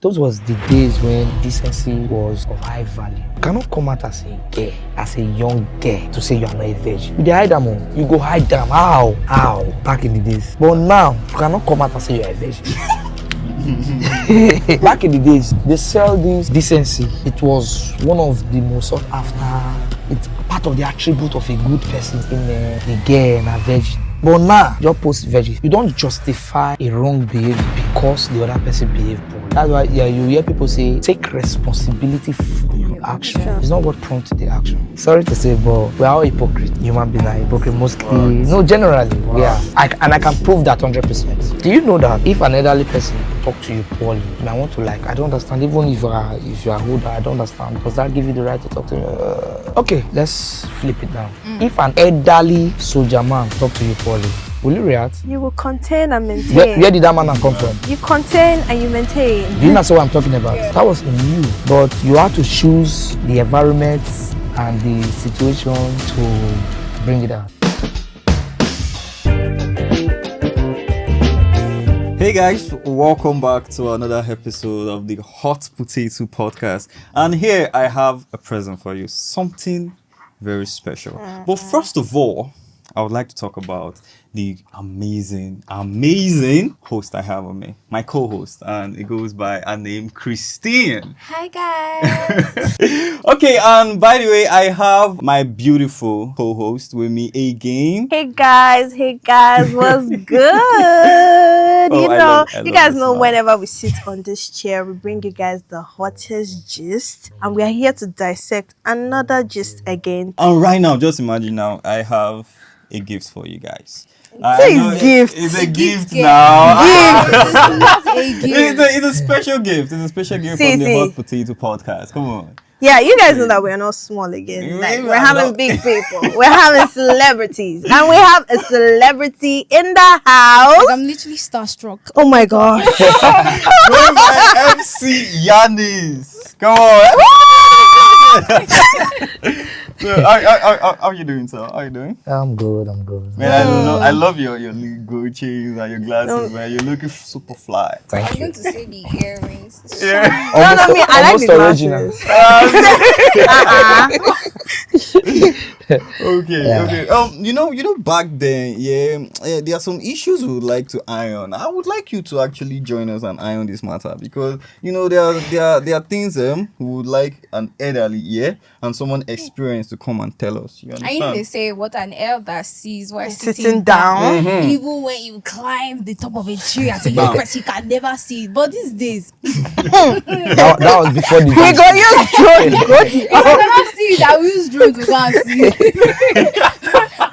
Those was the days when decency was of high value. You cannot come out as a girl, as a young girl, to say you are not a virgin. You dey hide them, you go hide them. How? Back in the days. But now, you cannot come out and say you are a virgin. Back in the days, they sell this decency. It was one of the most sought after. It's part of the attribute of a good person in the girl and a virgin. But now, your post virgin, you don't justify a wrong behavior because the other person behaved poorly. That's why you hear people say, take responsibility for your action. It's not what prompted the action. Sorry to say, but we are all hypocrites. Human beings are hypocrites mostly. No, generally, yeah. I can prove that 100%. Do you know that if an elderly person talk to you poorly, I want to I don't understand. Even if you are older, I don't understand. Does that give you the right to talk to me? Okay, let's flip it down. If an elderly soldier man talk to you poorly, will you react? You will contain and maintain. Where did that man come from? You contain and you maintain. Do you know what I'm talking about? Yeah. That was in you. But you have to choose the environment and the situation to bring it out. Hey guys, welcome back to another episode of the Hot Potato Podcast. And here I have a present for you, something very special. But first of all, I would like to talk about the amazing host I have with me, my co-host, and it goes by a name Christine. Hi guys. Okay, and by the way, I have my beautiful co-host with me again. Hey guys, what's good? You guys know whenever we sit on this chair, we bring you guys the hottest gist, and we are here to dissect another gist again. And right now, just imagine now, I have a gift for you guys. It's a gift now. Gift. It's a special gift. It's a special gift from the Hot Potato Podcast. Come on. Yeah, you guys know that we're not small again. We're having big people. We're having celebrities. And we have a celebrity in the house. I'm literally starstruck. Oh my gosh. Going by MC Yannist. Come on. So, how are you doing, sir? How are you doing? I'm good. Man, I love your gold chains and your glasses, man. You're looking super fly. Thank I'm you. going to say the earrings. Yeah. I like the original. Okay. Yeah. Okay. You know, back then, there are some issues we would like to iron. I would like you to actually join us and iron this matter because there are things we would like an elderly and someone experienced to come and tell us. You understand? I know they say what an elder sees while Sitting down. Even when you climb the top of a tree as a young person, you can never see it. But these days, that was before the We go use drone. you can never see it. I will use drones to go and see it.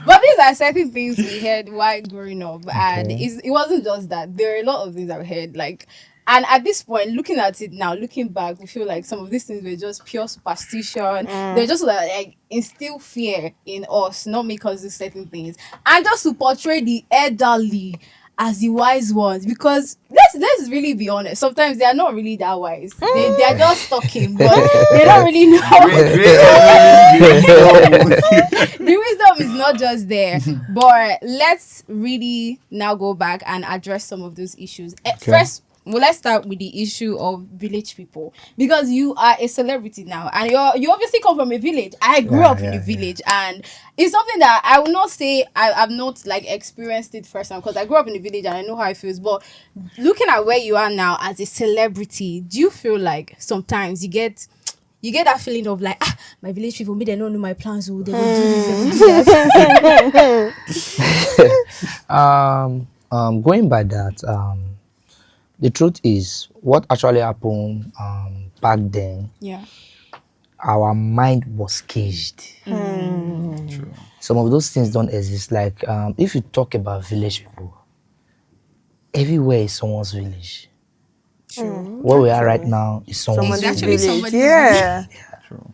But these are certain things we heard while growing up, and it wasn't just that. There are a lot of things that we heard, and at this point, looking at it now, looking back, we feel like some of these things were just pure superstition. They're just like instill fear in us, not make us do certain things, and just to portray the elderly as the wise ones. Because let's really be honest, sometimes they are not really that wise. They are just talking, but they don't really know. The wisdom is not just there. But let's really now go back and address some of those issues. First, well, let's start with the issue of village people, because you are a celebrity now, and you obviously come from a village. I grew up in a village, and it's something that I will not say I've not experienced it firsthand, because I grew up in a village and I know how it feels. But looking at where you are now as a celebrity, do you feel like sometimes you get that feeling of my village people, they don't know my plans, they don't do this, they don't do that. Going by that, the truth is, what actually happened back then, our mind was caged. True. Some of those things don't exist. If you talk about village people, everywhere is someone's village. True. Where we are right now is someone's It's actually village. somebody's True.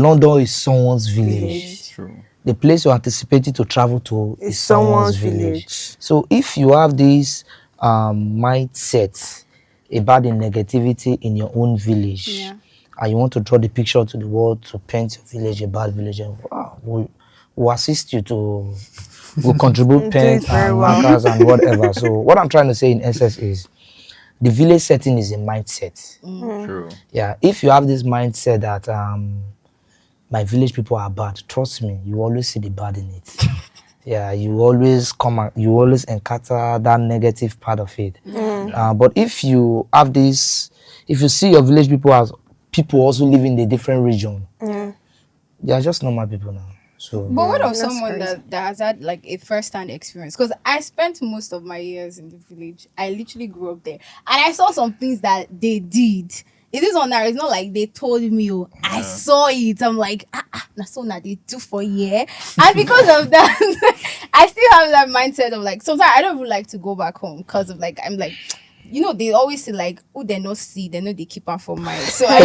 London is someone's village. True. The place you're anticipating to travel to is someone's village. So if you have this mindset about the negativity in your own village, and you want to draw the picture to the world to paint your village a bad village, and we'll assist you to, we'll contribute paint and markers and whatever. So what I'm trying to say in essence is, the village setting is a mindset. True. Yeah, if you have this mindset that my village people are bad, trust me, you always see the bad in it. Yeah, you always encounter that negative part of it. But if you have this, if you see your village people as people also live in a different region, they are just normal people now. So, But what of That's someone crazy. that has had like a first-hand experience? Because I spent most of my years in the village. I literally grew up there, and I saw some things that they did. It is on that. It's not like they told me. Oh, I saw it. I'm like, that's what they do for year. And because of that, I still have that mindset of like, sometimes I don't even like to go back home because of like, I'm like, they always say like, oh, they no see, they know they keep on for mine. So I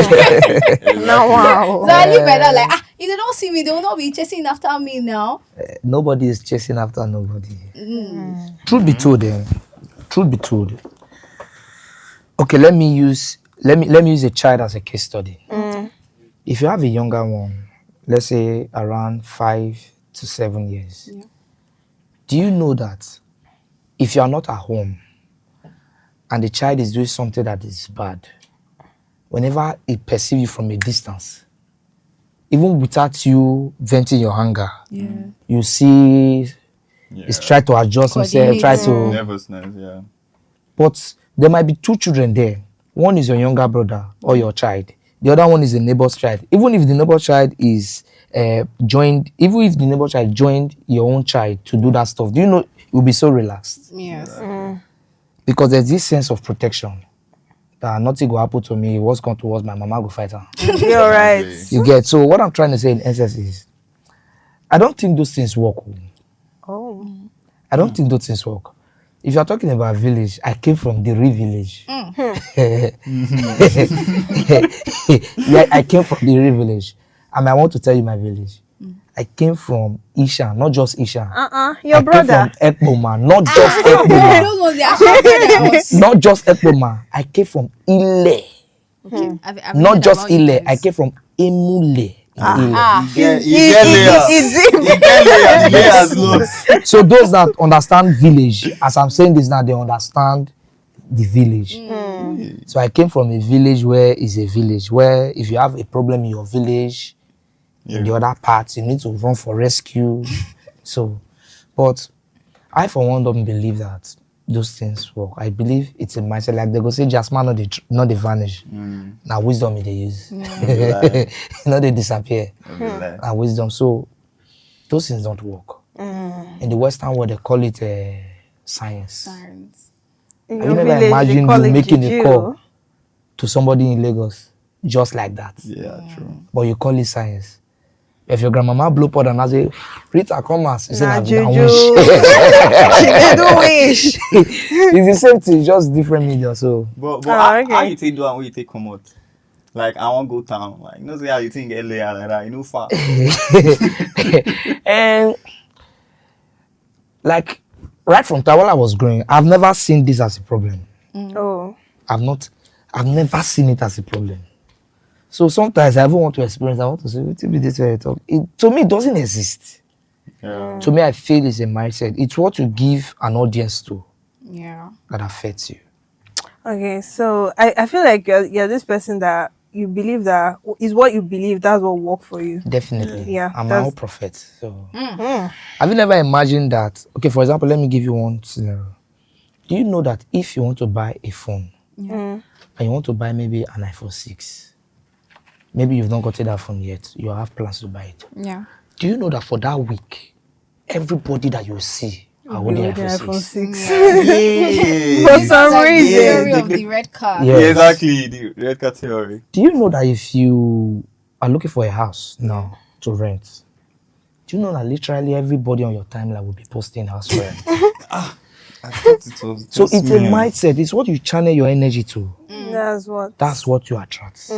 Now, wow. so I live by that, like, if they don't see me, they will not be chasing after me now. nobody is chasing after nobody. Truth be told, truth be told. Okay, let me use a child as a case study. If you have a younger one, let's say around 5 to 7 years, do you know that if you are not at home and the child is doing something that is bad, whenever it perceives you from a distance, even without you venting your anger, you see it's try to adjust himself, try to. Nervousness, yeah. But there might be two children there. One is your younger brother or your child. The other one is the neighbor's child. Even if the neighbor's child is joined your own child to do that stuff, do you know you'll be so relaxed? Yes. Because there's this sense of protection that nothing will happen to me. What's going towards my mama go fight her. You're right. You get. So what I'm trying to say in essence is, I don't think those things work. Oh. I don't think those things work. If you're talking about village, I came from the real village. Yeah, I came from the real village. And I want to tell you my village. I came from Isha, not just Isha. Your brother. I came from Ekpoma, not just Ekpoma. Those ones they are shouting Not just Ekpoma. I came from Ile. Not just Ile. I came from Emule. Ile. You get layers. So those that understand village, as I'm saying this now, they understand the village. So I came from a village where is a village where if you have a problem in your village, in the other parts, you need to run for rescue. So, but I for one don't believe that those things work. I believe it's a mindset. Like they go say, Jasmine not they vanish. Now wisdom they use. Not they disappear. Now wisdom. So those things don't work. In the Western world, they call it science. In Have your you never village, they imagined call you it making a juju. call to somebody in Lagos just like that? Yeah, true. But you call it science. If your grandmama blow pot and I say, Rita, come as you say, Nah, "Na juju. wish." She did do wish. It's the same thing, just different media. So But Oh, how okay. you take do and when you take come out? Like I want go town. Like you know say how you think get layer like that, you know far. and like right from time when I was growing, I've never seen this as a problem. Oh. I've never seen it as a problem. So sometimes I even want to experience. I want to say, "What be this way you talk?" To me, it doesn't exist. Yeah. To me, I feel it's a mindset. It's what you give an audience to Yeah. that affects you. Okay, so I feel like you're this person that you believe that is what you believe, that's what work for you. Definitely. Yeah, I'm my that's- own prophet. So have you never imagined that? Okay, for example, let me give you one scenario. Do you know that if you want to buy a phone and you want to buy maybe an iPhone 6, maybe you've not gotten that phone yet, you have plans to buy it. Yeah. Do you know that for that week, everybody that you see are holding Holding iPhone 6? For some Like the reason. theory of the red car. Yeah. Yeah, exactly. The red cat theory. Do you know that if you are looking for a house now to rent, do you know that literally everybody on your timeline will be posting house rent? I thought it was So just it's a me. mindset. It's what you channel your energy to. That's what. That's what you attract.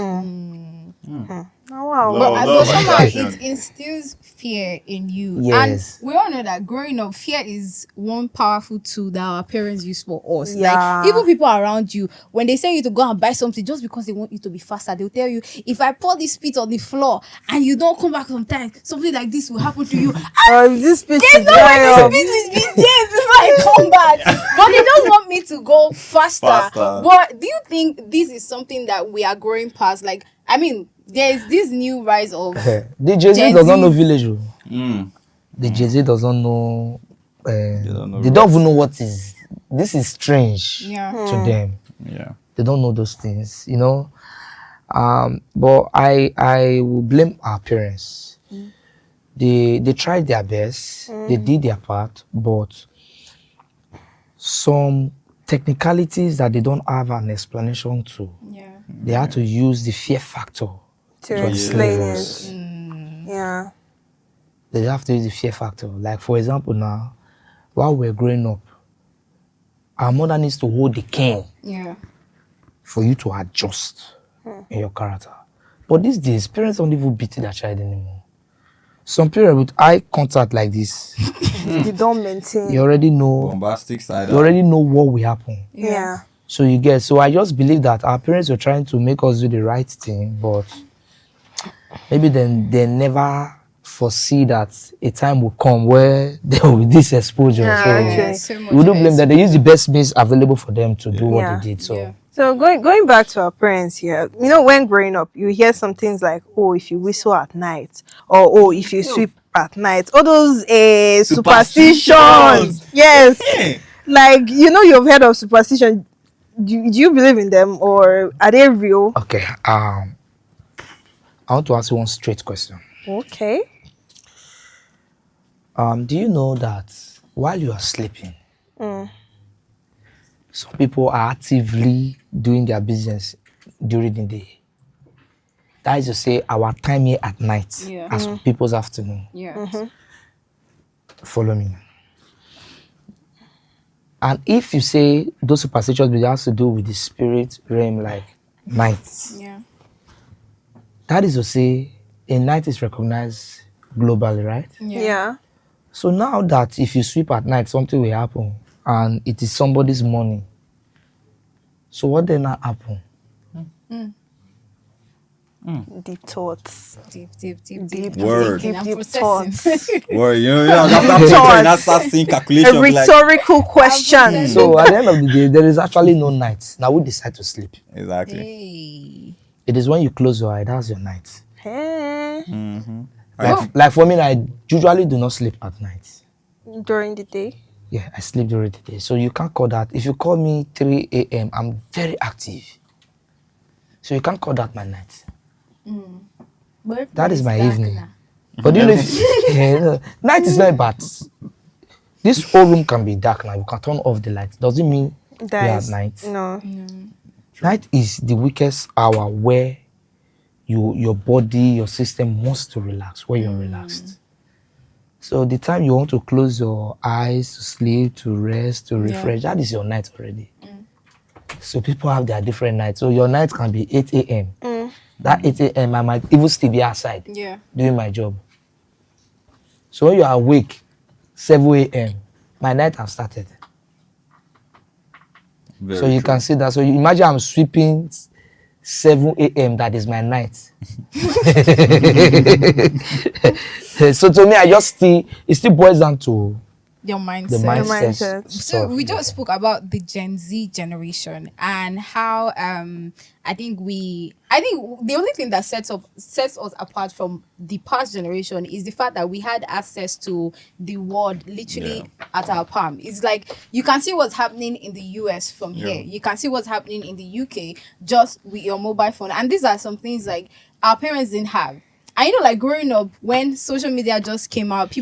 Oh, wow. But somehow it instills fear in you. Yes. And we all know that growing up, fear is one powerful tool that our parents use for us. Yeah. Like, even people around you, when they say you to go and buy something just because they want you to be faster, they'll tell you, if I pour this spit on the floor and you don't come back on time, something like this will happen to you. This speech There's is no way dry up. this speech will be there before I come back. But they just want me to go faster. But do you think this is something that we are growing past? Like, I mean, there's this new rise of The Jay-Z does not know village. The Jay-Z does not know. They don't even know what is. This is strange to them. Yeah. They don't know those things, you know. But I will blame our parents. They tried their best. They did their part, but some technicalities that they don't have an explanation to. They had to use the fear factor To explain us. it. Yeah. They have to use the fear factor. Like, for example, now, while we're growing up, our mother needs to hold the cane for you to adjust in your character. But these days, parents don't even beat their child anymore. Some parents with eye contact like this, You don't maintain. you already know. Bombastic side. You already know what will happen. Yeah. So you get. So I just believe that our parents were trying to make us do the right thing, but maybe then they never foresee that a time will come where there will be this exposure. Yeah, We don't blame that. They use the best means available for them to do what they did. So going back to our parents here, you know, when growing up, you hear some things like, oh, if you whistle at night, or oh, if you sweep at night, all those superstitions. Yes. Like, you know, you've heard of superstition. Do you believe in them, or are they real? Okay. I want to ask you one straight question. Okay. Do you know that while you are sleeping, some people are actively doing their business during the day? That is to say, our time here at night, as people's afternoon. Follow me. And if you say those superstitions has to do with the spirit realm, like night, that is to say, a night is recognized globally, right? Yeah. So now that if you sweep at night, something will happen, and it is somebody's money. So what then happen? Deep thoughts. Deep Word. Deep thoughts. Word. You know, that's start seeing calculation. A rhetorical question. So at the end of the day, there is actually no night. Now we decide to sleep. Exactly. It is when you close your eye, that's your night. Hey. Like for me, I usually do not sleep at night. During the day. Yeah, I sleep during the day. So you can't call that. If you call me 3 a.m., I'm very active. So you can't call that my night. That is my evening. But you know, night is not bad. This whole room can be dark now. You can turn off the light. Doesn't mean we are at night. No. Night is the weakest hour where your body, your system wants to relax, where you're relaxed. So the time you want to close your eyes, to sleep, to rest, to refresh, that is your night already. So people have their different nights. So your night can be 8 a.m. That 8 a.m. I might even still be outside doing my job. So when you are awake, 7 a.m., my night has started. So you can see that. So you imagine I'm sweeping 7 a.m. That is my night. So to me, it still boils down to Your mindset. the mindset. So we just spoke about the Gen Z generation and how I think the only thing that sets us apart from the past generation is the fact that we had access to the world literally at our palm. It's like you can see what's happening in the US from here. You can see what's happening in the UK just with your mobile phone. And these are some things like our parents didn't have. I know, like growing up, when social media just came out,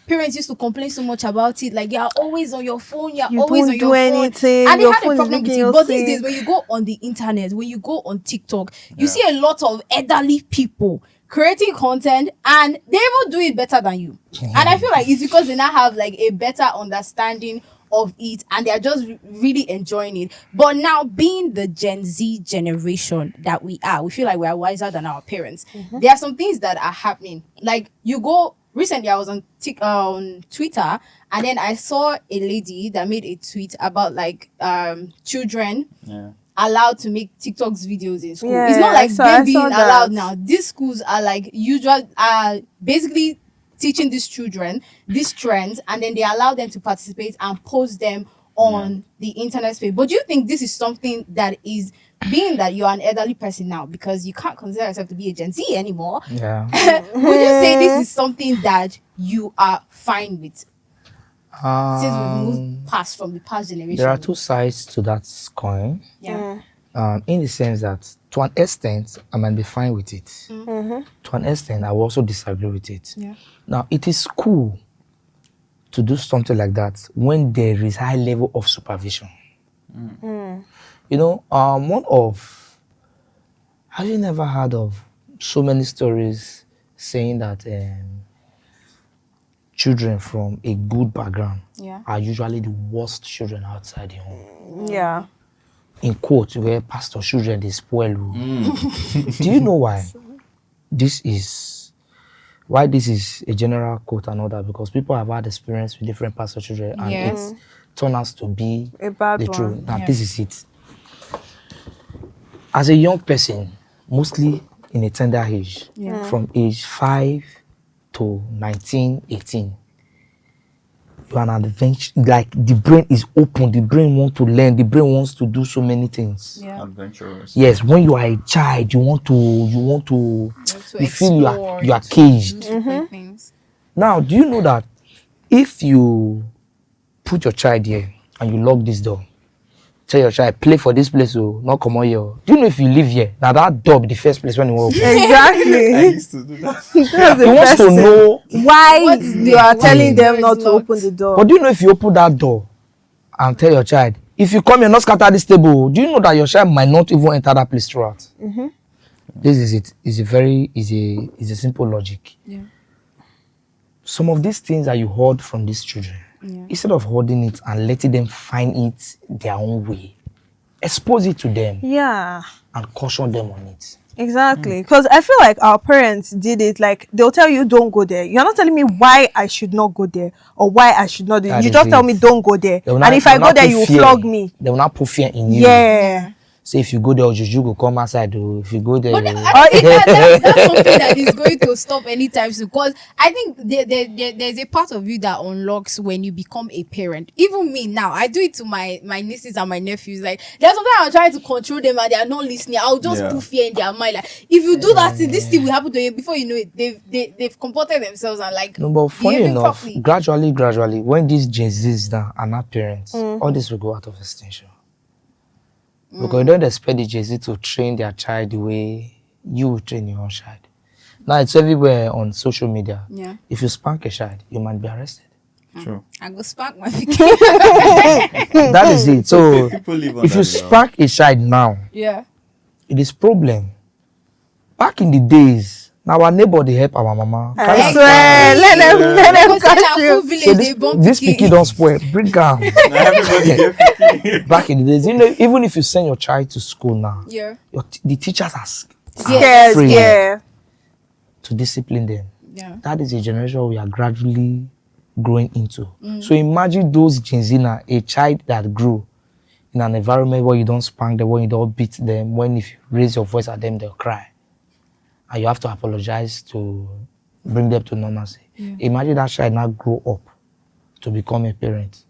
parents used to complain so much about it. Like, you're always on your phone, you're always on your phone. Anything. And they Your had a phone is problem with making it. you But these sick. days, when you go on the internet, when you go on TikTok, you see a lot of elderly people creating content, and they even do it better than you. And I feel like it's because they now have like a better understanding of it and they're just really enjoying it. But now, being the Gen Z generation that we are, we feel like we are wiser than our parents. There are some things that are happening. Like, you go recently, I was on Twitter, and then I saw a lady that made a tweet about like children allowed to make TikToks videos in school. Yeah, it's not like them being that. allowed now. These schools are like basically teaching these children these trends, and then they allow them to participate and post them on the internet space. But do you think this is something that is, being that you're an elderly person now, because you can't consider yourself to be a Gen Z anymore, Yeah. would you say this is something that you are fine with, since we've moved past from the past generation? There are two sides to that coin. Yeah. In the sense that, to an extent, I might be fine with it. To an extent, I will also disagree with it. Yeah. Now, it is cool to do something like that when there is high level of supervision. You know, have you never heard of so many stories saying that children from a good background are usually the worst children outside the home? Yeah. In quote, where pastor children they spoil. Do you know why? This is a general quote and all that, because people have had experience with different pastor children, and it's turned out to be A bad the one. truth. Now this is it. As a young person, mostly in a tender age, from age 5 to 19, 18, you are an adventure. Like, the brain is open, the brain wants to learn, the brain wants to do so many things. Adventurous. Yes, when you are a child, you feel you are caged. Different things. Now, do you know that if you put your child here and you lock this door, tell your child, play for this place, not come out here. Do you know if you live here, now that door be the first place when you walk? Exactly. I used to do that. That's the He wants first to thing. know. Why you are telling them Why not it's to locked? open the door. But do you know if you open that door and tell your child, if you come here, not scatter this table, do you know that your child might not even enter that place throughout? This is it. It's a simple logic. Yeah. Some of these things that you heard from these children, instead of holding it and letting them find it their own way, expose it to them Yeah. and caution them on it. Exactly, because I feel like our parents did it. Like, they'll tell you don't go there. You're not telling me why I should not go there or why I should not do it. That You is just tell it. me don't go there, They will and not- if they I will go not there, put you will fear. flog me. They will not put fear in you. Yeah. So if you go there, you go come outside. If you go there, But I think that's something that is going to stop anytime soon. Because I think there's a part of you that unlocks when you become a parent. Even me now, I do it to my nieces and my nephews. Like, there's something I'm trying to control them and they are not listening. I'll just put fear in their mind. Like, if you do that, this thing will happen to you. Before you know it, they've comported themselves and like. no, but funny behaving enough, properly. gradually, when these Gen Zs now are not parents, all this will go out of extension. Because you don't expect the Gen Z to train their child the way you will train your own child. Now it's everywhere on social media. Yeah. If you spank a child, you might be arrested. True. I go spark my That is it. So People live if under you the law. spank a child now, Yeah. it is problem. Back in the days, now our neighbor they help our mama. I Carry am swear, let them Because in catch our you. full village, So they bump this pikin. picky don't spoil. Bring am. Everybody get Back in the days, you know, even if you send your child to school now, Yeah. the teachers are Scared, afraid yeah. to discipline them. Yeah. That is a generation we are gradually growing into. So imagine those Gen Z now, a child that grew in an environment where you don't spank them, where you don't beat them, when if you raise your voice at them, they'll cry. And you have to apologize to bring them to normalcy. Imagine that child now grow up to become a parent.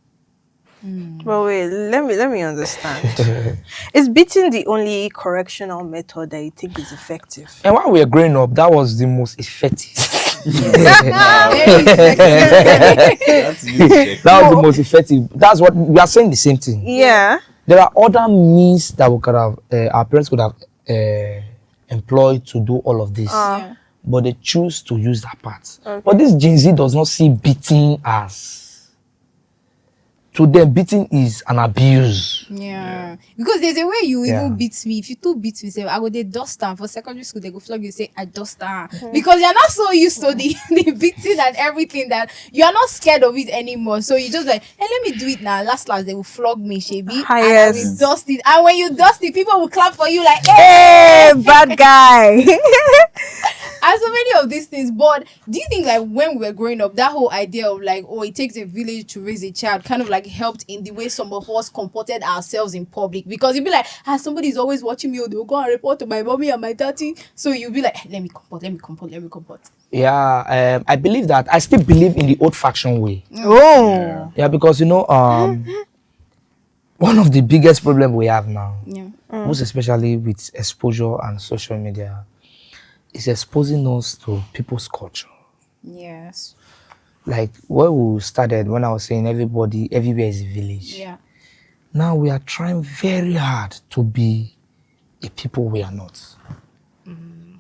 But wait, let me understand. Is beating the only correctional method that you think is effective? And while we were growing up, that was the most effective. That's you. That was the most effective. That's what we are saying, the same thing. Yeah. There are other means that we could have, our parents could have employed to do all of this, Yeah. but they choose to use that part. But this Gen Z does not see beating as to them, beating is an abuse. Yeah. Because there's a way you Yeah. even beat me. If you two beat me, say I go they dust down for secondary school, they go flog you, say I dust down. Because you're not so used to the beating and everything that you are not scared of it anymore. So you just like, hey, let me do it now. Last they will flog me, Shebi. And I will Highest. dust it. And when you dust it, people will clap for you like, hey. Hey, bad guy. And so many of these things. But do you think like when we were growing up, that whole idea of like, oh, it takes a village to raise a child kind of like helped in the way some of us comported ourselves in public? Because you'd be like, somebody's always watching me, or they'll go and report to my mommy and my daddy. So you'll be like, let me comport. Yeah, I believe that. I still believe in the old-fashioned way. Oh. Yeah, because one of the biggest problems we have now, Yeah. most especially with exposure and social media, is exposing us to people's culture. Yes. Like where we started, when I was saying everywhere is a village. Yeah. Now we are trying very hard to be a people we are not.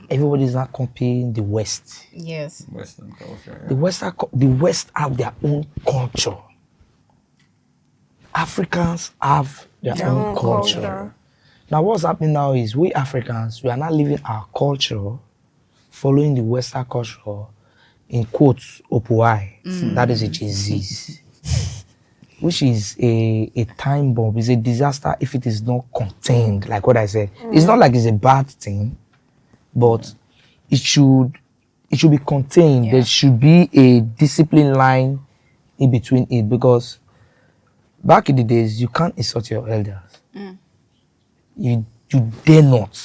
Everybody is not copying the West. Yes. Western culture. The West have their own culture. Africans have their own culture. Now what's happening now is we Africans, we are not living our culture, following the Western culture, in quotes, Opuai. That is a disease. Which is a time bomb. It's a disaster if it is not contained, like what I said. It's not like it's a bad thing, but it should be contained. Yeah. There should be a discipline line in between it, because back in the days, you can't insult your elders. You dare not.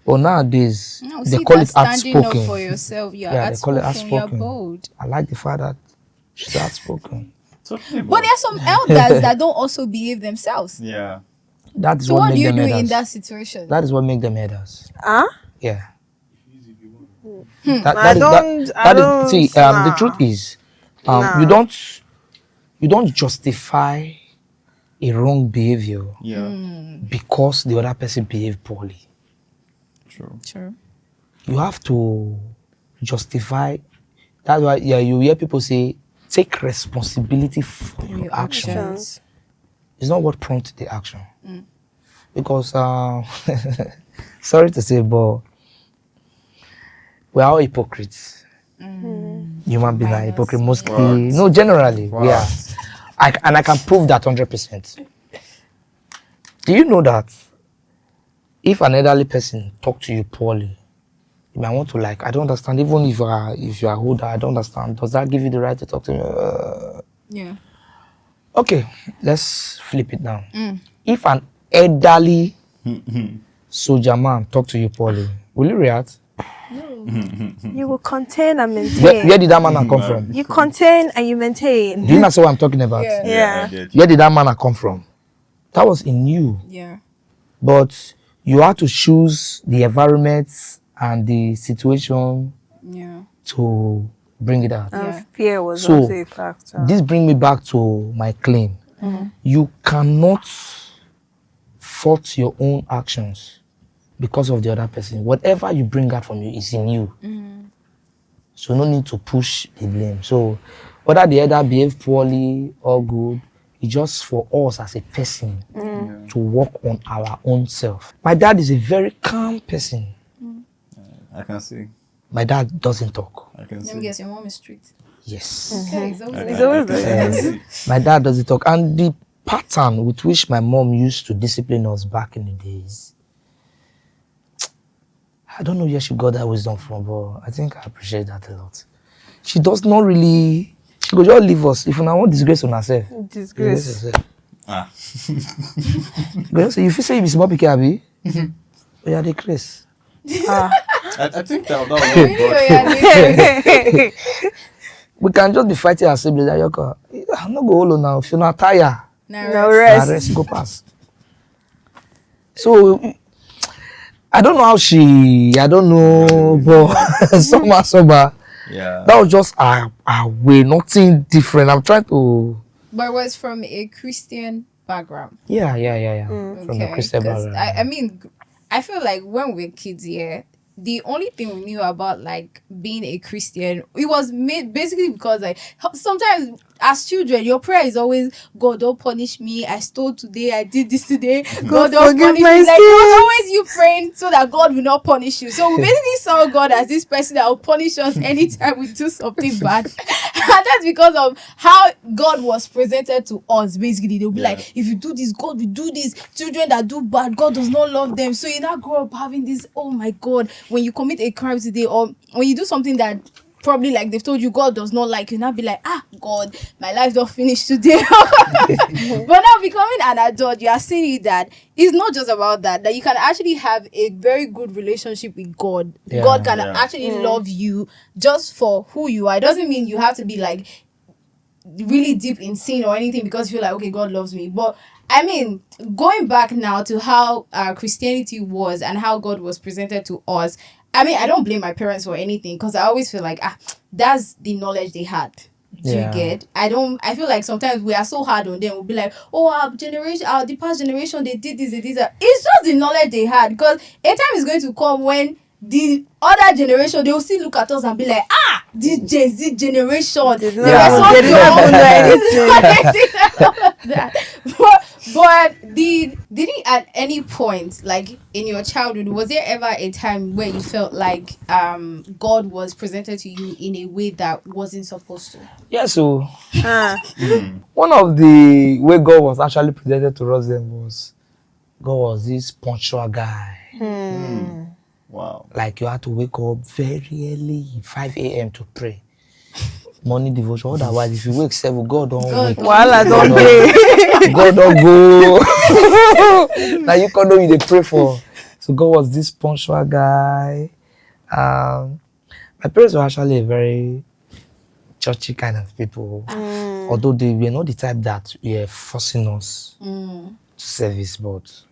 But nowadays, No, they see call that it standing up outspoken. for yourself. You're Yeah, they call it outspoken, you're outspoken. bold. I like the fact that she's outspoken. But there are some elders that don't also behave themselves. Yeah. That is So what what do makes you them do in elders. that situation? That is what makes them elders. Huh? Yeah. I don't. See, the nah. truth is, Nah. you don't justify a wrong behavior Yeah. because the other person behaved poorly. True. Sure. You have to justify. That's why you hear people say, take responsibility for your actions. It's not what prompted the action. Because, sorry to say, but we are all hypocrites. Human beings are hypocrites mostly. Facts. No, generally, we are. Facts. And I can prove that 100%. Do you know that if an elderly person talk to you poorly, you might want to like, I don't understand. Even if you are older, I don't understand. Does that give you the right to talk to me? Yeah. Okay, let's flip it now. If an elderly soldier man talk to you poorly, will you react? You will contain and maintain. Where did that man come from? You contain and you maintain. Do you know what I'm talking about? Yeah. I get you. Where did that man come from? That was in you. Yeah. But you have to choose the environment and the situation Yeah. to bring it out. And fear was So, also a factor. This brings me back to my claim. You cannot fault your own actions because of the other person. Whatever you bring out from you is in you. So no need to push the blame. So whether the elder behave poorly or good, it's just for us as a person to work on our own self. My dad is a very calm person. I can see. My dad doesn't talk. I can Let me see. guess, your mom is strict. Yes. Okay, it's always It's always I can see. My dad doesn't talk. And the pattern with which my mom used to discipline us back in the days, I don't know where she got that wisdom from, but I think I appreciate that a lot. She does not really, she could just leave us. If you want disgrace on herself, Disgrace. yourself. Ah. But so if you say you be small pikin, abi, you are the Chris. I think that was Really? We can just be fighting our siblings. Like, I'm not go hold now. If you're not tired, No na rest. rest go pass. So I don't know how I don't know, but somehow, yeah. that was just our way, nothing different. I'm trying to. But it was from a Christian background. Yeah. From the Christian 'Cause background. I mean, I feel like when we were kids here, the only thing we knew about like being a Christian, it was made basically because like sometimes as children, your prayer is always, God, don't punish me. I stole today. I did this today. God, don't forgive punish my me. Like, it was sins. always you praying so that God will not punish you. So we basically saw God as this person that will punish us anytime we do something bad. And that's because of how God was presented to us. Basically, they'll be like, if you do this, God will do this. Children that do bad, God does not love them. So you now grow up having this, oh my God, when you commit a crime today, or when you do something that probably like they've told you God does not like, you now be like, God, my life don't finish today. But now becoming an adult, you are seeing that it's not just about that you can actually have a very good relationship with God. God can actually love you just for who you are. It doesn't mean you have to be like really deep in sin or anything because you feel like, okay, God loves me. But I mean, going back now to how Christianity was and how God was presented to us, I mean, I don't blame my parents for anything because I always feel like that's the knowledge they had. Do you get? I feel like sometimes we are so hard on them. We'll be like, oh, the past generation, they did this, they did that. It's just the knowledge they had, because a time is going to come when the other generation, they will still look at us and be like, this Gen Z generation, They didn't even know but did it at any point, like in your childhood, was there ever a time where you felt like God was presented to you in a way that wasn't supposed to? Yeah, so one of the way God was actually presented to us then was God was this punctual guy. Wow. Like you had to wake up very early, 5 a.m. to pray. Morning devotion. Otherwise, if you wake 7, God don't wake. Wahala don't dey. God don't go. Now you can know you dey pray for. So God was this punctual guy. My parents were actually a very churchy kind of people. Although they were not the type that were forcing us to service, but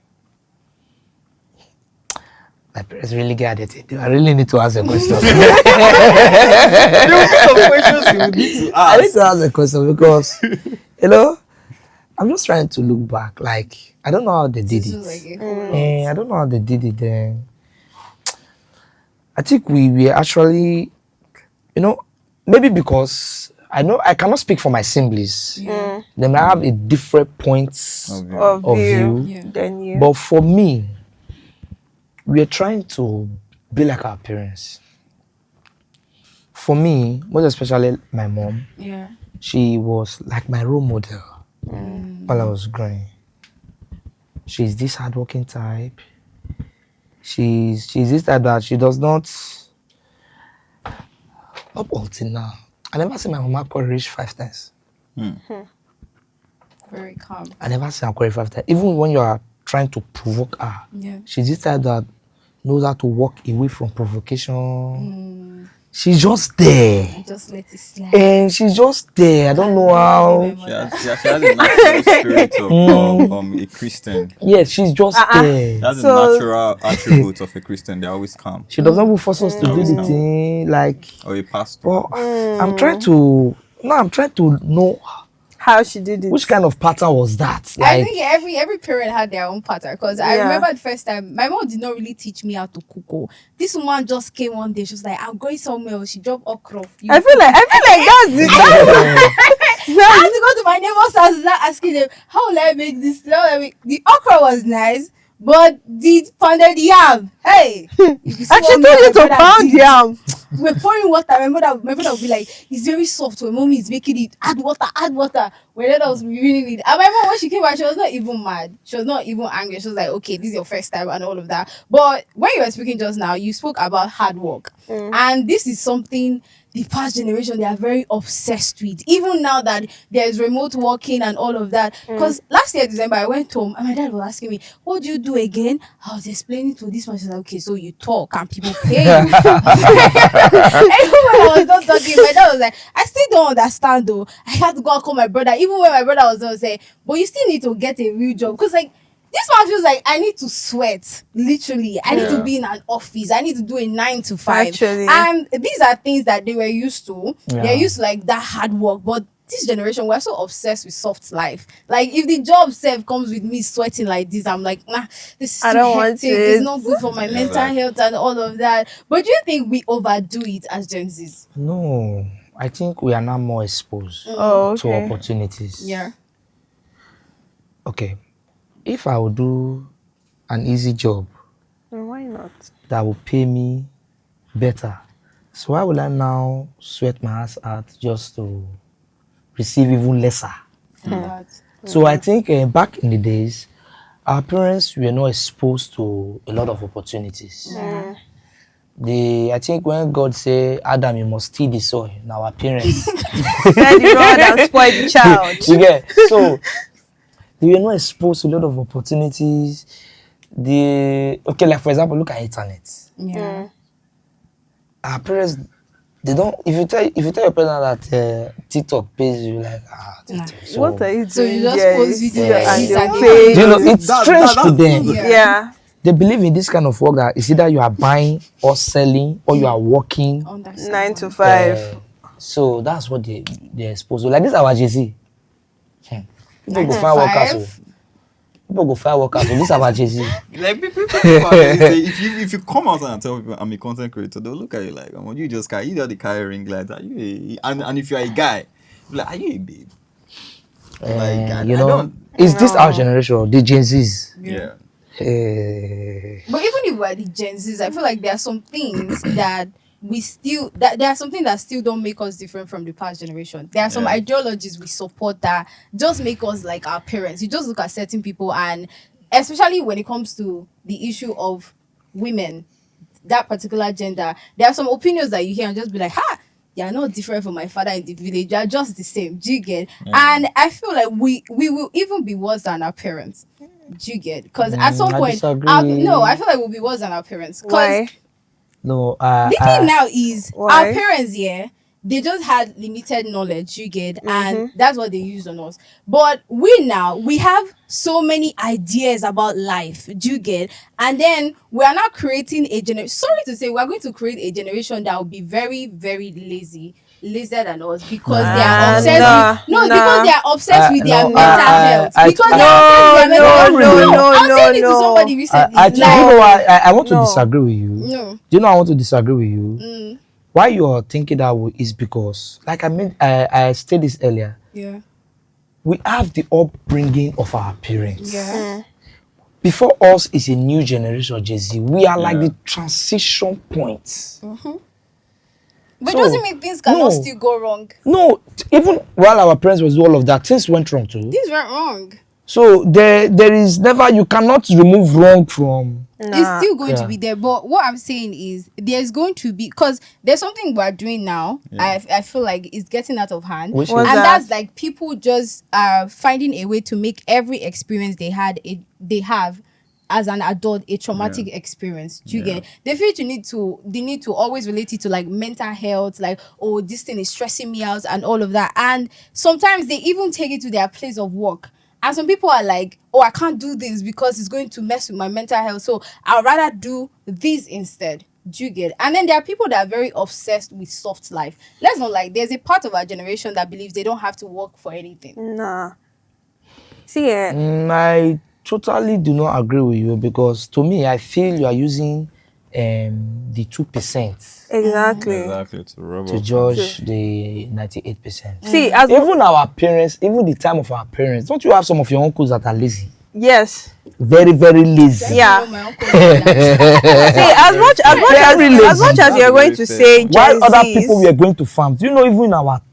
my parents really get it. I really need to ask a question. There will be some questions you would need to I need ask. to ask a question because, I'm just trying to look back. Like, I don't know how they did it. I don't know how they did it then. I think we were actually, maybe because I cannot speak for my siblings. They might have a different points Okay. of view. Than you. But for me, we are trying to be like our parents. For me, most especially my mom, she was like my role model while I was growing. She's this hardworking type. She's this type that she does not, up until now, I never seen my mama reach 5 times. Very calm. I never seen her 5 times. Even when you are trying to provoke her, she's this type that knows how to walk away from provocation. She's just there. Just let it slide. And she's just there. I don't know how. She has a natural spirit of a Christian. Yes, she's just there. That's a natural attribute of a Christian. They're always calm. She doesn't even force us to do the thing. Like, Or a pastor. well, I'm trying to know How she did it. which kind of pattern was that. I Like, think every parent had their own pattern, because I remember the first time my mom did not really teach me how to cook. This woman just came one day, she was like, I'm going somewhere. She dropped okra. I feel like that's the I had to go to my neighbor's house and start asking them, how will I make this? The okra was nice, but the pounded yam, hey. and she told you to pound yam. We're pouring water. My mother would be like, it's very soft. When mommy is making it, add water. When that was really it. And my mom, when she came back, she was not even mad. She was not even angry. She was like, okay, this is your first time and all of that. But when you were speaking just now, you spoke about hard work. And this is something the past generation, they are very obsessed with. Even now that there's remote working and all of that. Because last year, December, I went home and my dad was asking me, what do you do again? I was explaining to this one. She's like, okay, so you talk and people pay you. And when I was not talking, my dad was like, I still don't understand though. I had to go and call my brother. Even when my brother was going to say, but you still need to get a real job. Because like, this one feels like I need to sweat, literally. I need to be in an office. I need to do a 9 to 5. Actually. And these are things that they were used to. They're used to like that hard work. But this generation, we're so obsessed with soft life. Like if the job self comes with me sweating like this, I'm like, nah, this is I too don't want hectic. it. It's not good for my mental health and all of that. But do you think we overdo it as Gen Zs? no, I think we are now more exposed Oh, to okay. opportunities. Yeah. Okay. If I would do an easy job Why not? that will pay me better, so why will I now sweat my ass out just to receive even lesser? That. So I think back in the days, our parents were not exposed to a lot of opportunities. I think when God said, Adam, you must till the soil, now our parents. Then you run and spoil the child. You get? So they were not exposed to a lot of opportunities. Okay, like for example, look at internet. Yeah. Our parents, they don't. If you tell your parents that TikTok pays you, like TikTok. So, What are you doing? So you just there? post You videos see, and and they'll you pay do you know, you. it's strange to them. Yeah. They believe in this kind of work that it's either you are buying or selling or you are working. Understand. 9 to 5. So that's what they're exposed to. Like this, our JC. People 9 go to find workers. 5. People go find workers. So this our JC. Like people say, if you come out and tell people I'm a content creator, they'll look at you like, oh, you just carry, you the carry ring light. Are you and if you're a guy, like, are you a babe? Like, You know, is this our generation, the Gen Zs? Yeah. But even if we're the Gen Zs, I feel like there are some things that there are something that still don't make us different from the past generation. There are some ideologies we support that just make us like our parents. You just look at certain people, and especially when it comes to the issue of women, that particular gender, there are some opinions that you hear and just be like, they are not different from my father in the village. They are just the same. Do you get? And I feel like we will even be worse than our parents. Do you get? Because at some point, I feel like we'll be worse than our parents. Why? No, the thing now is why? our parents, they just had limited knowledge, you get, and that's what they used on us. But we have so many ideas about life, do you get? And then we are now creating a generation. Sorry to say, we are going to create a generation that will be very, very lazier than us because they are obsessed because they are obsessed with their mental health. Because they are obsessed with their mental health. I was saying it to somebody recently. I want to disagree with you. No. Do you know I want to disagree with you? Why you're thinking that way is because, like I stated this earlier. Yeah. We have the upbringing of our parents. Yeah. Before us is a new generation of Gen Z. We are like the transition point. But doesn't mean things cannot still go wrong. No, even while our parents was doing all of that, things went wrong too. Things went wrong. So there is never, you cannot remove wrong from. It's still going to be there. But what I'm saying is there's going to be, because there's something we're doing now. I feel like it's getting out of hand. That's like people just finding a way to make every experience they have as an adult a traumatic experience. Do you get? They feel they need to always relate it to like mental health, like, oh, this thing is stressing me out and all of that. And sometimes they even take it to their place of work. And some people are like, oh, I can't do this because it's going to mess with my mental health. So I'd rather do this instead. Do you get? And then there are people that are very obsessed with soft life. Let's not lie. There's a part of our generation that believes they don't have to work for anything. Nah. See, I totally do not agree with you because to me, I feel you are using the 2% exactly to judge the 98%. See, even our parents, even the time of our parents, don't you have some of your uncles that are lazy? Yes. Very, very lazy. Yeah. See, as much as you're going to say, while other people were going to farm, do you know, even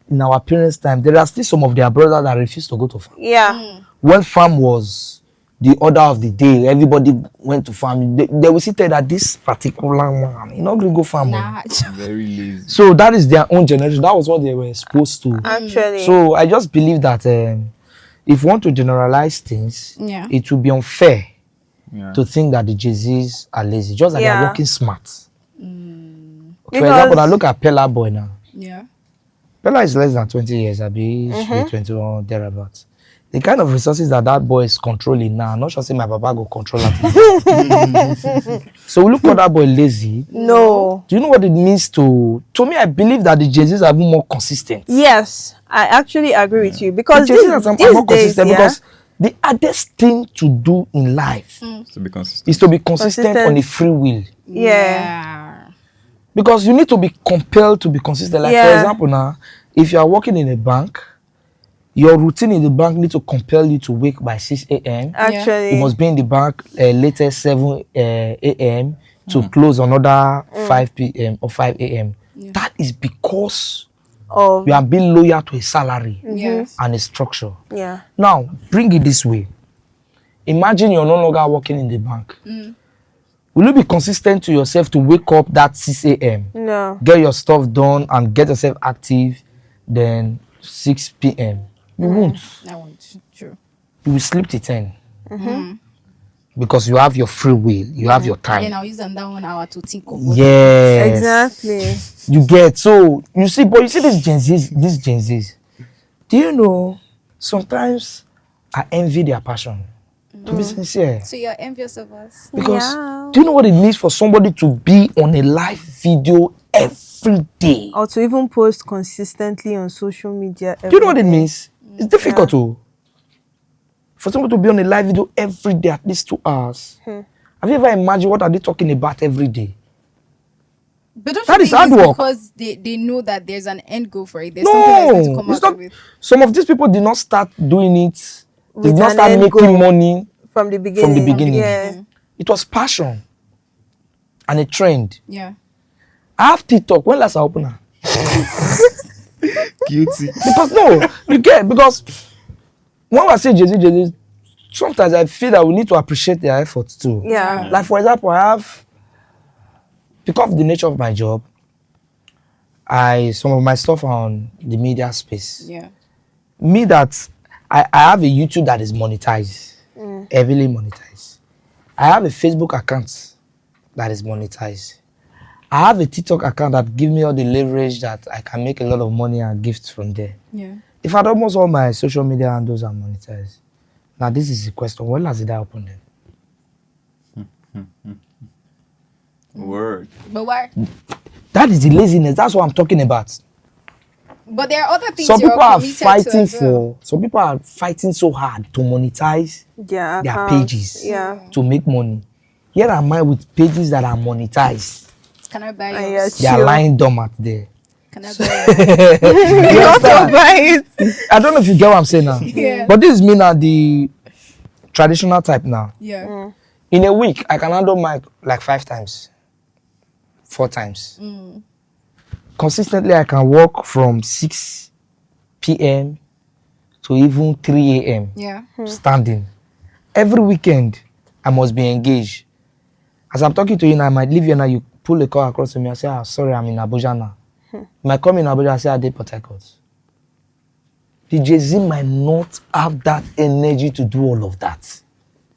in our parents' time, there are still some of their brothers that refused to go to farm. Yeah. When farm was the order of the day, everybody went to farm. They will see that this particular man, you not going to go farm. Very lazy. So that is their own generation. That was what they were exposed to. Actually. So I just believe that if you want to generalize things, it would be unfair to think that the Jay-Z's are lazy. Just that they are working smart. For example, I look at Pella boy now. Yeah. Pella is less than 20 years. I'll be 21 thereabouts. The kind of resources that boy is controlling now, I'm not sure say my papa go control that. So we look at that boy lazy. No. Do you know what it means to me? I believe that the Jay-Z's are even more consistent. Yes, I actually agree with you because the Jay-Z's are more consistent because the hardest thing to do in life is to be consistent. Is to be consistent on a free will. Yeah. Because you need to be compelled to be consistent. Like for example now, if you are working in a bank, your routine in the bank need to compel you to wake by 6 a.m. Actually, You must be in the bank latest 7 a.m. to close another 5 p.m. or 5 a.m. That is because of you are being loyal to a salary Yes. and a structure. yeah. Now, bring it this way. Imagine you're no longer working in the bank. Will you be consistent to yourself to wake up that 6 a.m., No. get your stuff done and get yourself active, then 6 p.m.? You won't. I want. True. You will sleep till 10. Because you have your free will, you have your Then time. I'll use another 1 hour to think of what Yes. Exactly. You get. So, you see, but you see these Gen Zs. Do you know, sometimes I envy their passion. To be sincere. So you're envious of us. Because Yeah. do you know what it means for somebody to be on a live video every day? Or to even post consistently on social media. Do you know what it means? It's difficult to. For somebody to be on a live video every day, at least 2 hours. Have you ever imagined what are they talking about every day? But don't That you is think hard it's work. because they know that there's an end goal for it? There's something that's going to No, come it's out not. of it. Some of these people did not start doing it. They With did not an start end making goal. money From the beginning. from the beginning. Yeah. It was passion and a trend. Yeah. I have TikTok. When last I open her? Guilty. Because no, you get, because when I say Jay-Z, sometimes I feel that we need to appreciate their efforts too. Yeah. Like for example, I have, because of the nature of my job, some of my stuff are on the media space. Yeah. Me that I have a YouTube that is monetized, heavily monetized. I have a Facebook account that is monetized. I have a TikTok account that gives me all the leverage that I can make a lot of money and gifts from there. Yeah. In fact, almost all my social media handles are monetized. Now, this is the question. When last did I open them? Word. But why? That is the laziness. That's what I'm talking about. But there are other things Some you're people are committed to fighting as well. some people are fighting so hard to monetize Yeah. their accounts. pages Yeah. to make money. Here am I with pages that are monetized. Can I buy And yours? They are Chill. lying dormant there. Can I buy yours? You understand? Buy it. I don't know if you get what I'm saying now. Yeah. But this is me now, the traditional type now. Yeah. In a week, I can handle mic like 5 times, 4 times. Consistently, I can work from 6 p.m. to even 3 a.m. Yeah. standing. Every weekend, I must be engaged. As I'm talking to you now, I might leave you now, you pull a call across to me and say, sorry, I'm in Abuja now. You might come in Abuja and say, I did Port Harcourt. The Jay-Z might not have that energy to do all of that.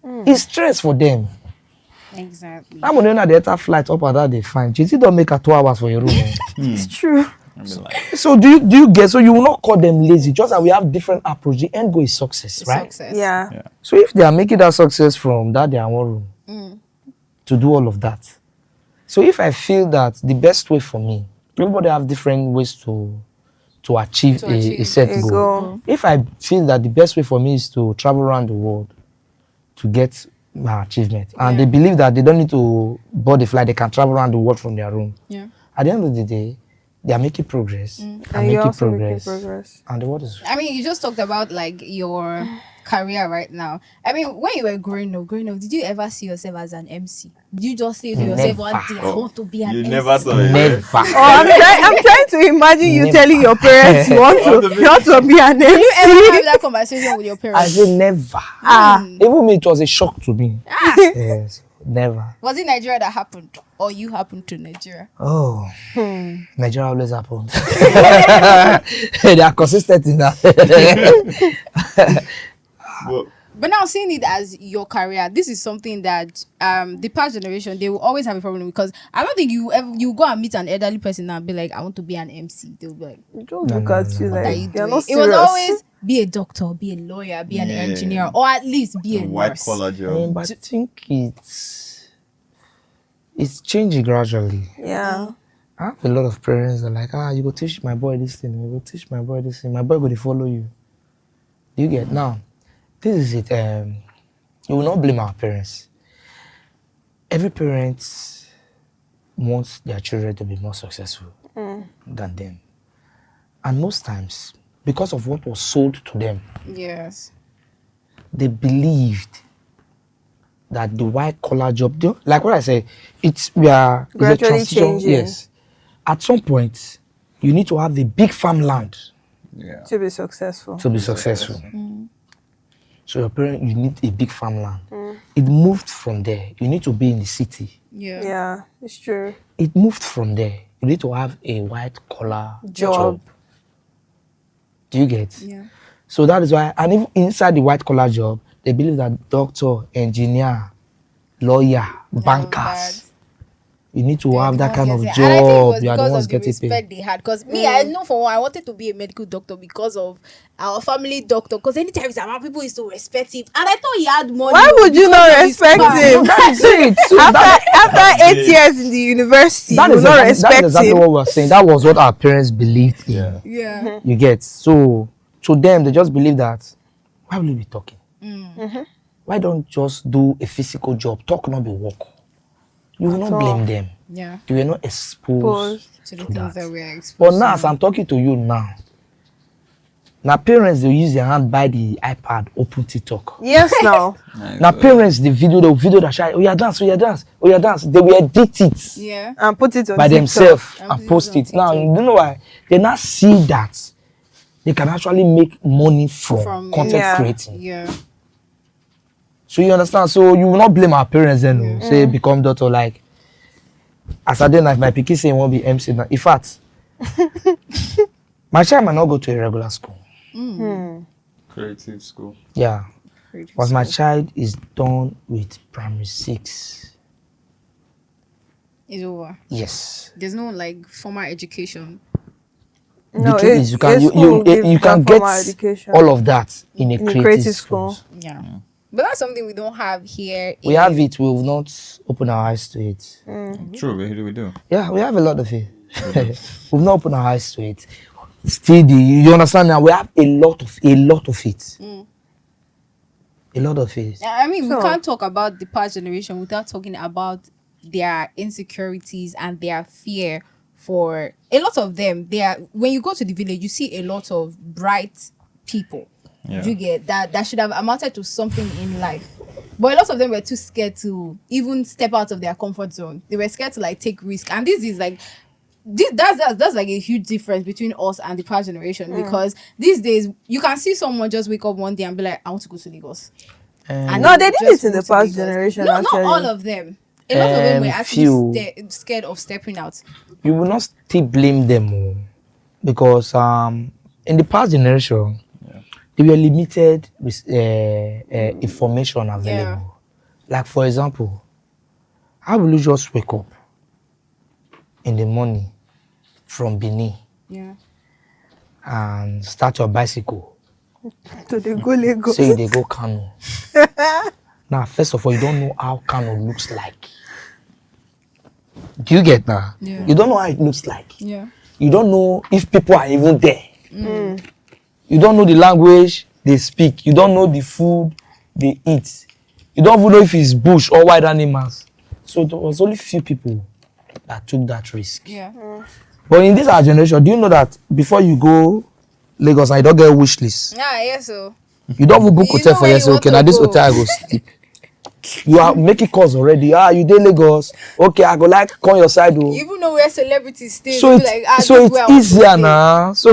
It's stress for them. Exactly. I'm on the enter flight up and down, they fine. Jay-Z don't make her 2 hours for your room. It's true. So do you get, so you will not call them lazy, just that we have different approach. The end goal is success, right? Success. Yeah. So if they are making that success from that their one room to do all of that. So if I feel that the best way for me, everybody have different ways to achieve a set a goal. goal. If I feel that the best way for me is to travel around the world to get my achievement, and they believe that they don't need to board the flight, they can travel around the world from their room. Yeah. At the end of the day, they are making progress. I'm And you're making also progress. making progress. And the world is I mean, you just talked about like your career right now. I mean, when you were growing up, did you ever see yourself as an MC? Did you just say to yourself one day, I want to be an You MC? never saw it. never. I'm trying to imagine you Never. telling your parents you want to be an Did you ever MC. have that conversation with your I parents? say never. Even me, it was a shock to me. Yes, never. Was it Nigeria that happened, or you happened to Nigeria? Oh, Nigeria always happens. They are consistent in that. Well, But now seeing it as your career, this is something that the past generation, they will always have a problem, because I don't think you go and meet an elderly person now and be like, I want to be an MC. They'll be like, Don't look at you what are like you you're doing? not It serious. was always be a doctor, be a lawyer, be an Yeah. engineer, or at least be a white nurse. collar job. But I think it's changing gradually. Yeah. I have a lot of parents that are like, you go teach my boy this thing, you go teach my boy this thing, my boy go to follow you. Do you get? Now, this is it. You will not blame our parents. Every parent want their children to be more successful than them. And most times, because of what was sold to them, Yes. they believed that the white collar job, like what I said, it's a Gradually transition. changing. Yes. At some point, you need to have a big farmland Yeah. To be successful. to be successful. So your parent, you need a big farmland. It moved from there. You need to be in the city. Yeah. Yeah, it's true. It moved from there. You need to have a white collar job. Do you get? Yeah. So that is why, and even inside the white collar job, they believe that doctor, engineer, lawyer, bankers, you need to have that kind of And I think it job. was You are the because ones of the getting paid. respect they had. Because me, I know for one, I wanted to be a medical doctor because of our family doctor. Because anytime it's about people used to respect him, and I thought he had money. Why would you because not of his respect car. him? That's it. So After 8 years in the university, that you is will not exactly, that is respect exactly him. what we were saying. That was what our parents believed in. Yeah. Yeah. You get? So to them, they just believe that, why will you be talking? Why don't just do a physical job? Talk, not be work. You will not all. blame them. Yeah. You were not exposed To the to things that. that we are exposed But now, to. as I'm talking to you now, parents, they use their hand, buy the iPad, open TikTok. Yes, now. Now parents, the video that shout, oh yeah, dance, oh yeah, dance, oh yeah, dance. They will edit it Yeah. And put it on by TikTok. themselves And and put post it on it. Now, TikTok. you don't know why. They now see that they can actually make money from content Yeah. creating. Yeah. So you understand? So you will not blame our parents then, say become doctor like. As I did like my pikin say he won't be MC now. In fact, my child might not go to a regular school. Creative school. Yeah. But my child is done with primary 6. It's over. Yes. There's no like formal education. No, the truth is you can you can get education. all of that in a In a creative, creative school. school. Yeah. But that's something we don't have here. We have it, we will not open our eyes to it. True, we do. Yeah, we have a lot of it. We've not opened our eyes to it. Still, you understand now? We have a lot of it. A lot of it. I mean, So- we can't talk about the past generation without talking about their insecurities and their fear for a lot of them. When you go to the village, you see a lot of bright people. Yeah. You get that should have amounted to something in life. But a lot of them were too scared to even step out of their comfort zone. They were scared to like take risk. And this is like that's like a huge difference between us and the past generation, because these days you can see someone just wake up one day and be like, I want to go to Lagos. And No, they did just it in the move to past Lagos. generation, No, actually. not all of them. A lot of them were Few. actually scared of stepping out. You will not still blame them because in the past generation, they were limited with information available. Like for example, how will you just wake up in the morning from Benin Yeah. and start your bicycle? To the go Lagos. Say they go Kano. Now, first of all, you don't know how Kano looks like. Do you get that? Yeah. You don't know how it looks like. Yeah. You don't know if people are even there. You don't know the language they speak. You don't know the food they eat. You don't even know if it's bush or wild animals. So there was only few people that took that risk. Yeah. But in this our generation, do you know that before you go Lagos and you don't get a wish list, Yeah, yeah, so you don't even book You hotel know for where you yourself? want Okay, to now this go. hotel I go sleep. You are making calls already. You dey Lagos. Okay, I go like come your side. you even know where celebrities stay. So You'll it's be like, so this is it's where I want to easier stay. now. So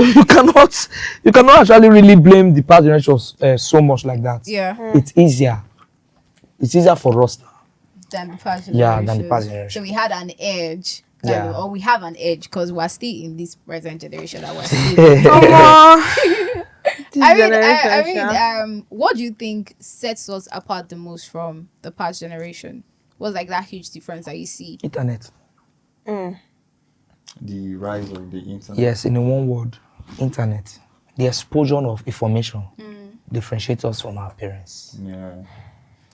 you cannot actually really blame the past generation so much like that. Yeah. It's easier. It's easier for us now. Than the past generation. Yeah, than the past generation. So we had an edge. Yeah. Or we have an edge because we're still in this present generation that we're still I mean, what do you think sets us apart the most from the past generation? What's like that huge difference that you see? Internet. The rise of the internet. Yes, in one word, internet. The exposure of information differentiates us from our parents. Yeah.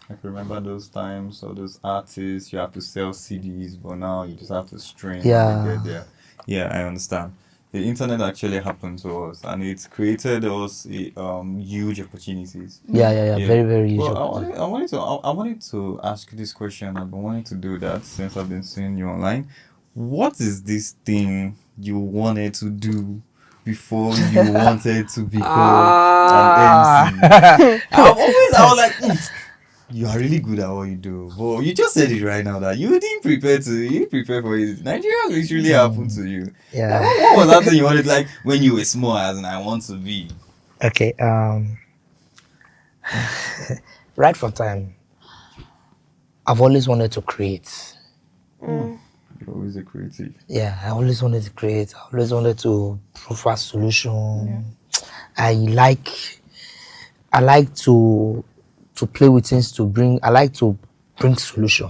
I can remember those times of those artists, you have to sell CDs, but now you just have to stream Yeah. and get there. Yeah, I understand. The internet actually happened to us, and it's created us huge opportunities. Yeah. Very, very easy. Well, I wanted to ask you this question. I've been wanting to do that since I've been seeing you online. what is this thing you wanted to do before you wanted to become an MC? I was like, you are really good at what you do. But you just said it right now that you didn't prepare for it. Nigeria literally happened to you. Yeah. What was that thing you wanted, like, when you were small, as in, I want to be? Okay. Right from time, I've always wanted to create. You're always a creative. Yeah, I always wanted to create. I always wanted to provide solution. Yeah. I like to play with things I like to bring solution.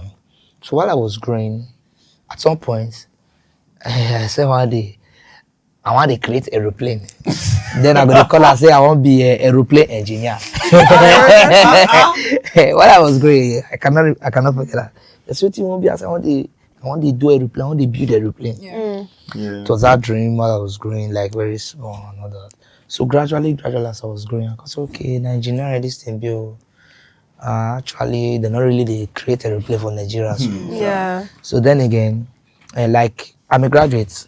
So while I was growing, at some point, I said one day, I want to create an aeroplane. Then I'm going to call and say I want to be an aeroplane engineer. While I was growing, I cannot forget that. That's what you want to be. I said, I want to do aeroplane. I want to build aeroplane. Yeah. It was that dream while I was growing, like very small and all that. So gradually as I was growing, I was okay, Nigeria, this thing build. Actually, they're not really the create aeroplane for Nigeria. So then again, I'm a graduate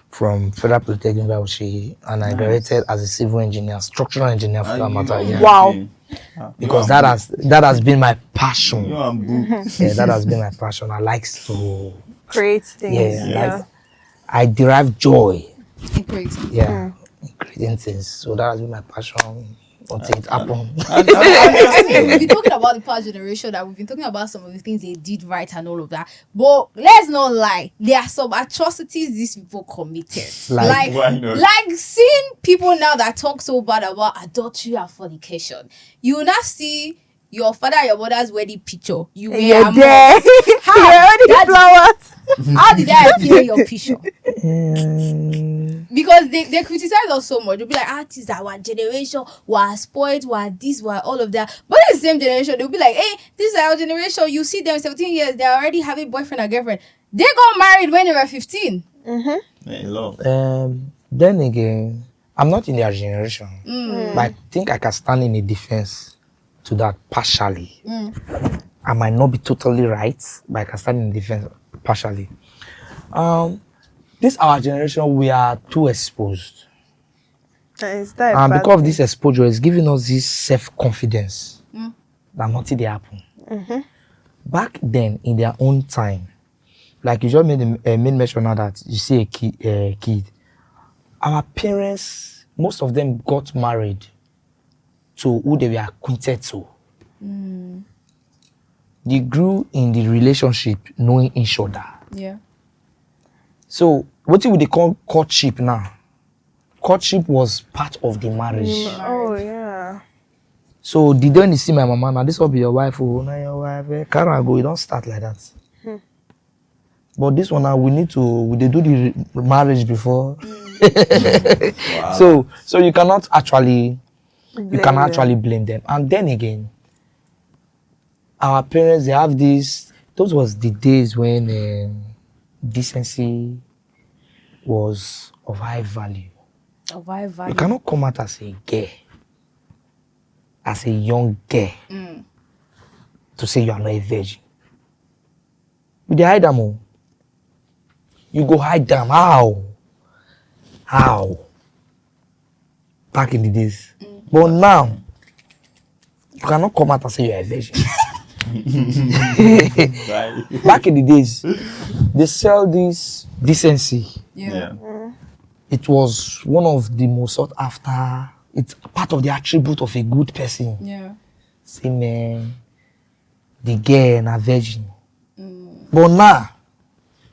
from Federal Polytechnic Bauchi, and I graduated as a civil engineer, structural engineer for that matter. Yeah. Wow. Because that has been my passion. Yeah, that has been my passion. I like to create things. I derive joy in creating. in creating things. So that has been my passion until it happened. We've been talking about the past generation, that we've been talking about some of the things they did right and all of that. But let's not lie, there are some atrocities these people committed. Like seeing people now that talk so bad about adultery and fornication. You will not see your father and your mother's wedding picture. You were there. How did I appear your picture? Because they criticize us so much. They'll be like, this is our generation, we're spoiled, we're this, we're all of that. But in the same generation, they'll be like, hey, this is our generation. You see them 17 years, they're already having boyfriend or girlfriend. They got married when they were 15. Then again, I'm not in their generation. But I think I can stand in a defense to that partially. I might not be totally right, but I can stand in defense partially. This our generation, we are too exposed. Because of this exposure, is giving us this self-confidence that nothing they happen. Back then, in their own time, like you just made mention now that you see a kid. Our parents, most of them got married to who they were acquainted to. They grew in the relationship knowing each other. Yeah. So what would they call courtship now? Courtship was part of the marriage. Oh yeah. So the day you see my mama, now this will be your wife, now your wife, Karen go, you don't start like that. But this one now we they do the marriage before. Wow. So you cannot actually blame them. And then again, our parents, they have those was the days when decency was of high value. Of high value. You cannot come out as a girl, as a young girl, to say you are not a virgin. You hide them all. You go hide them. How? Back in the days. But now, you cannot come out and say you are a virgin. Back in the days, they sell this decency. Yeah. It was one of the most sought after. It's part of the attribute of a good person. Yeah. Say, man, the girl and a virgin. But now,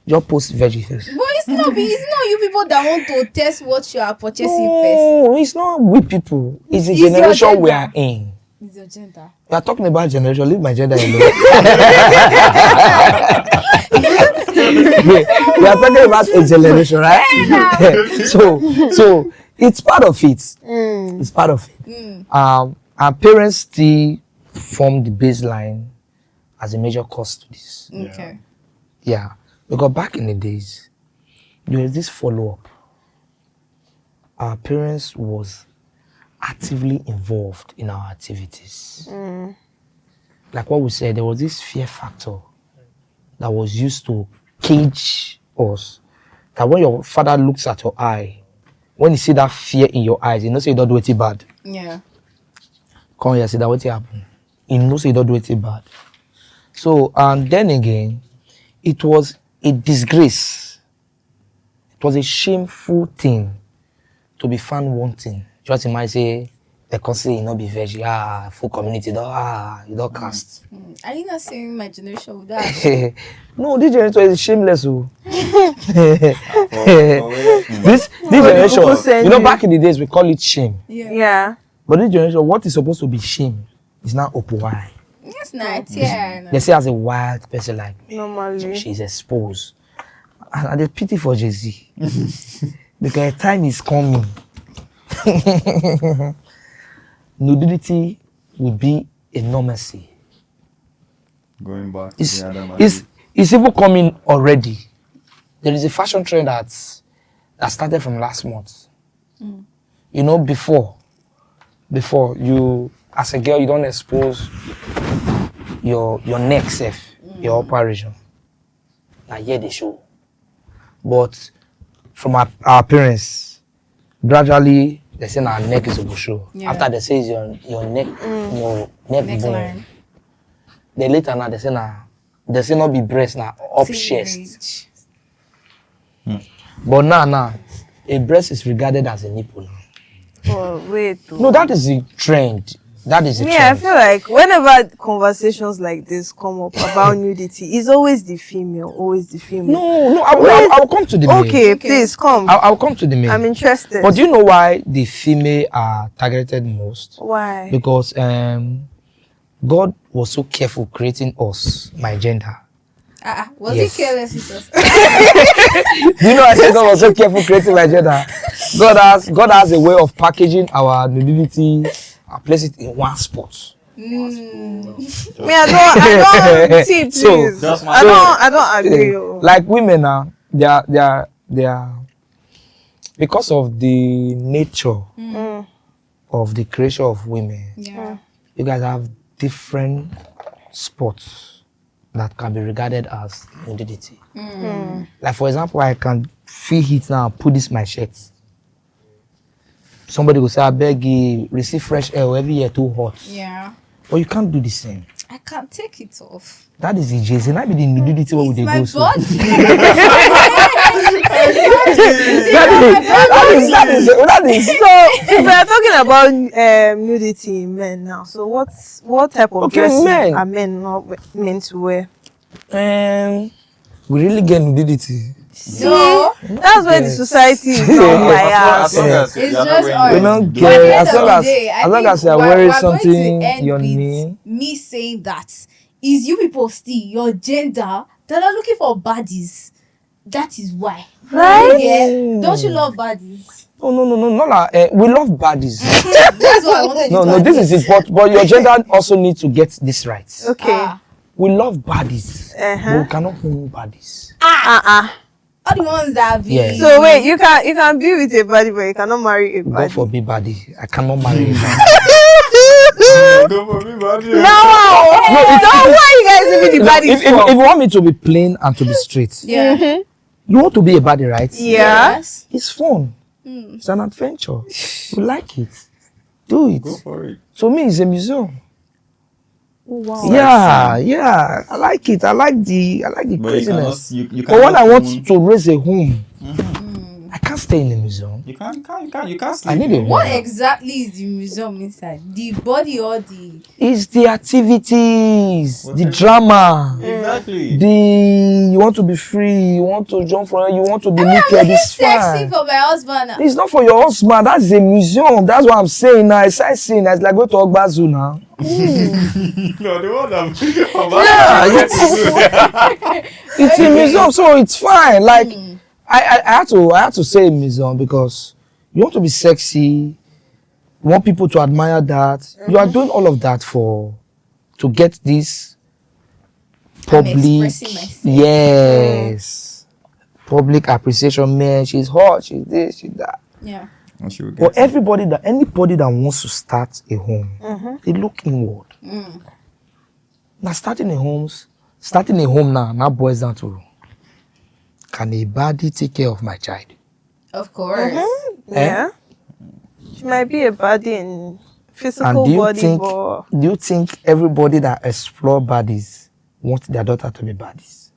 just post virgin first. But it's not you people that want to test what you are purchasing first. No, it's not we people. It's the generation we are in. It's your gender. We are talking about generation. Leave my gender alone. We are talking about a generation, right? So it's part of it. It's part of it. Our parents still form the baseline as a major cause to this. Okay. Yeah, because back in the days, there was this follow-up. Our parents was actively involved in our activities. Like what we said, there was this fear factor that was used to cage us that when your father looks at your eye, when you see that fear in your eyes, you know say you don't do it bad. Yeah. Come here, see that what happen. You know say you don't do it bad. So and then again, it was a disgrace. It was a shameful thing to be found wanting. Just imagine say the consider you not be veggie, full community, you don't cast. Are you not saying my generation with that? No, this generation is shameless. This generation, you know, back in the days we call it shame. Yeah. But this generation, what is supposed to be shame is now open wide. It's not, yeah. They say as a wild person like me, Normally. she's exposed. And there's pity for Jay-Z. Because time is coming. Nudity would be a normalcy. Going back to It's, the other it's even coming already. There is a fashion trend that started from last month. You know, before you, as a girl, you don't expose your neck safe, your upper region. Now here they show. But from our parents, gradually they say our neck is a show. Yeah. After they say it's your neck, your neck bone. Neckline. Then later now they say not be breast now, up chest. But now a breast is regarded as a nipple now. Oh, wait. No, that is the trend. That is the Yeah, I trend. feel like whenever conversations like this come up about nudity, it's always the female, always the female. No, I will come to the male. Okay, please come. I'll come to the male. I'm interested. But do you know why the female are targeted most? Why? Because God was so careful creating us, my gender. Was Yes. he careless with us? Do you know I said God was so careful creating my gender? God has a way of packaging our nudity and place it in one spot. Me, I don't see, please. So, that's my I don't agree. Like women now, they are because of the nature of the creation of women. Yeah. You guys have different spots that can be regarded as nudity. Like for example, I can feel heat now, put this my shirt. Somebody will say, I beg you, receive fresh air every year too hot. Yeah. But you can't do the same. I can't take it off. That is the Jay-Z. That be the nudity where they My go so. body. That is So, if we are talking about nudity in men now, so what type of Okay, dresses men. are men not meant to wear? we really get nudity. No. That's where the Yes. society is on my ass. As long as It's you're not just wearing us. We it, don't do get it. as long as you're wearing we're something going to end your with name. me saying that is you people still your gender that are looking for bodies. That is why. Right? Yeah. Don't you love bodies? No, not like we love bodies. That's what I wanted you No, to this is admit. it. But your gender also needs to get this right. Okay. Ah. We love bodies, but Uh-huh. we cannot own bodies. All the ones that have been. Yeah. So wait, you can be with a body, but you cannot marry a God body. forbid body. I cannot marry a man. Go for me, buddy. Why you guys leaving the No, body if for? you want me to be plain and to be straight, Yeah. you want to be a body, right? Yeah. Yes. It's fun. It's an adventure. You like it. Do it. Go for it. To me, it's a museum. Wow. Yeah. I like it. I like the But you craziness. cannot, you But when I cannot want own- to raise a home, I can't stay in a museum. You can't sleep. I need a home. What exactly is the museum inside? The body or the? It's the activities, the Whatever. drama, Exactly. you want to be free, you want to jump from, you want to be naked. Looking It's sexy fine. for my husband. It's not for your husband. That's a museum. That's what I'm saying now. It's sightseeing. It's like go to Ogbazu now. No, the one I'm It's a museum, so it's fine. Like I had to say a museum because you want to be sexy, you want people to admire that. You are doing all of that to get this public, expressing myself. yes, public appreciation. Man, she's hot, she's this, she's that. Yeah. But anybody that wants to start a home, they look inward. Now starting a home now boils down to can a baddie take care of my child? Of course. Yeah. She might be a body in And physical do you body, think but everybody that explore baddies want their daughter to be baddies?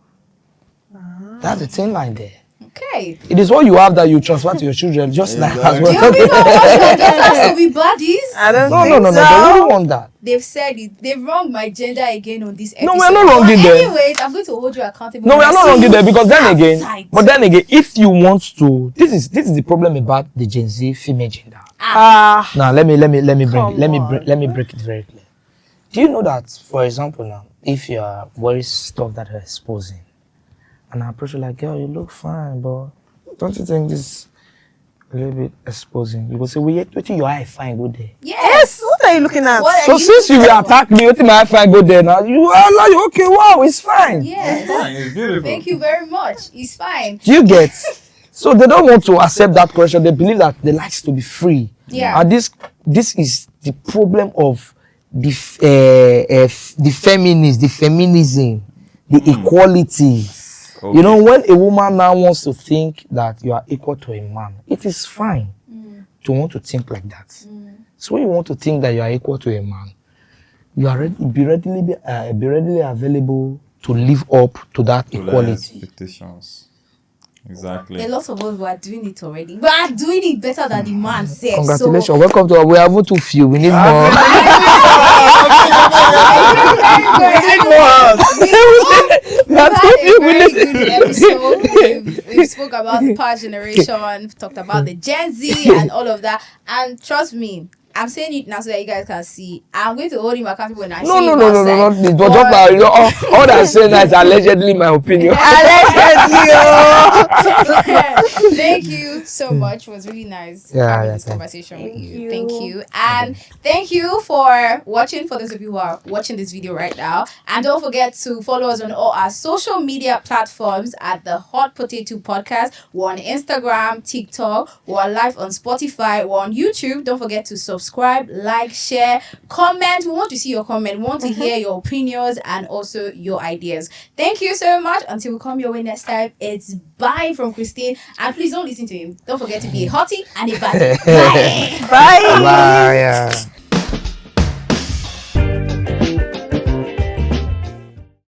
That's the thin line there. Okay. It is what you have that you transfer to your children just like as Exactly. Do well. we not want your daughters to be buddies? I don't No, think no, no, so. no. They wouldn't want that. They've said it. They've wronged my gender again on this episode. No, we are not wronging But them. anyways, I'm going to hold you accountable. No, we are not wronging there because then again, Outside. but then again, if you want to, this is the problem about the Gen Z female gender. Now let me break it very clear. Do you know that, for example, now if you are wearing stuff that are exposing, and I approach you like, girl, you look fine, but don't you think this a little bit exposing? You go say, well, what your eye fine go there. Yes. What are you looking at? What So are since you will attack me, what my eye fine go there now? You are like, okay, wow, it's fine. Yes. Fine, it's beautiful. Thank you very much. It's fine. Do you get? So they don't want to accept that correction. They believe that they like to be free. Yeah. And this is the problem of the feminists, the feminism, the equality. Okay. You know, when a woman now wants to think that you are equal to a man, it is fine to want to think like that. So when you want to think that you are equal to a man, you are be readily available to live up to that To their equality. expectations. Exactly. A lot of us were doing it already. We are doing it better than the man said. Congratulations. So, Welcome to we have too few. We need more. we've had a very good episode. We spoke about the past generation, talked about the Gen Z and all of that. And trust me, I'm saying it now so that you guys can see. I'm going to hold him accountable when I No. see him It outside. was just like, you know, all that I say now is allegedly my opinion. Thank you so much. It was really nice having this conversation with you. Thank you. And thank you for watching, for those of you who are watching this video right now. And don't forget to follow us on all our social media platforms at the Hot Potato Podcast. We're on Instagram, TikTok, we're live on Spotify, we're on YouTube. Don't forget to subscribe, like, share, comment. We want to see your comment. We want to hear your opinions and also your ideas. Thank you so much. Until we come your way next time, it's bye from Christine. And please don't listen to him. Don't forget to be a hottie and a baddie. Bye. Bye. Bye. Yeah.